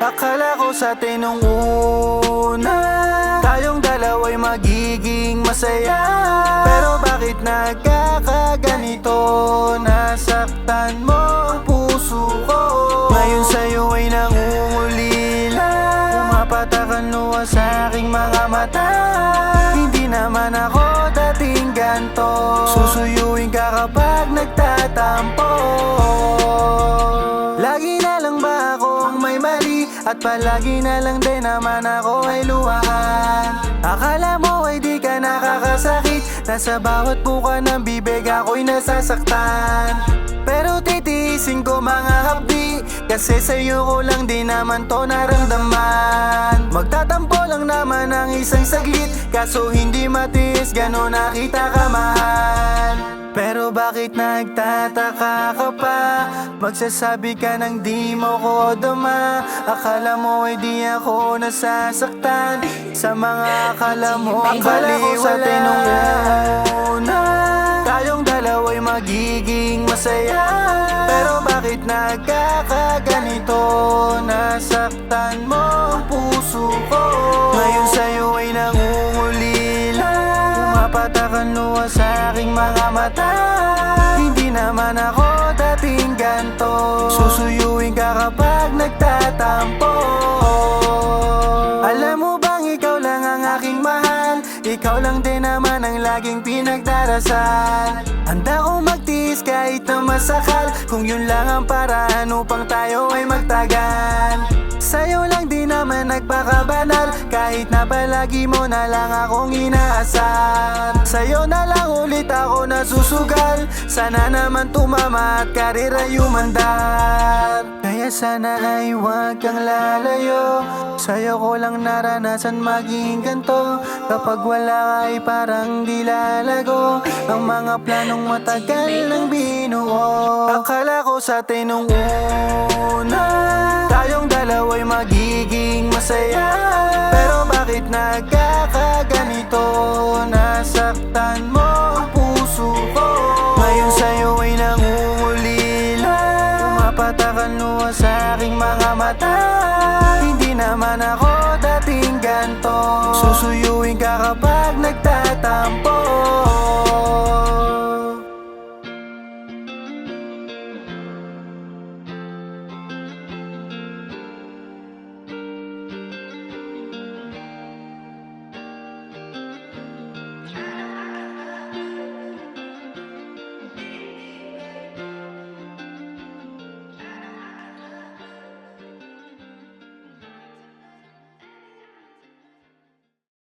Akala ko sa atin nung una tayong dalawa'y magiging masaya, pero bakit nagkakaganito? Nasaktan mo ang puso ko. Ngayon sa'yo ay nangungulila, pumapatak ang luha sa aking mga mata. Hindi naman ako dating ganto, susuyuin ka kapag nagtatampo. Lagi na lang ba ako ang may mali? At palagi na lang din naman ako ay luhaan. Akala mo ay di ka nakakasakit, nasa bawat buka ng bibig ako'y nasasaktan. Pero titiisin ko mga hapdi, kasi sa'yo ko lang di naman to naramdaman. Magtatampo lang naman ang isang saglit, kaso hindi matiis, gano'n na kita kamahal. Pero bakit nagtataka ka pa? Magsasabi ka ng di mo ko dama. Akala mo ay di ako nasasaktan sa mga akala mo. Akala ko sa atin nung una tayong dalawa'y magiging masaya, pero bakit nagkakaganito? Nasaktan mo ang puso ko. Ngayon sa'yo ay nangungulila, pumapatak ang luha sa aking mga mata. Hindi naman ako dating ganto, susuyuin ka kapag nagtatampo. Alam mo bang ikaw lang ang aking mahal? Ikaw lang din naman ang laging pinagdarasal. Handa kong magtiis kahit na masakal, kung yun lang ang paraan upang tayo ay magtagal. Sa'yo lang di naman nagpakabanal, kahit na palagi mo na lang akong inaasar. Sa'yo na lang ulit ako nasusugal, sana naman tumama at karera umandar. Kaya sana ay huwag kang lalayo, sa'yo ko lang naranasan maging ganto. Kapag wala ka ay parang di lalago ang mga planong matagal ng binuo. Akala ko sa atin nung una tayong dalawa'y magiging masaya, pero bakit nagkakaganito? Nasaktan mo ang puso ko. Ngayon sa'yo ay nangungulila, pumapatak ang luha sa aking mga mata. Hindi naman ako dating ganto, susuyuin ka kapag nagtatampo.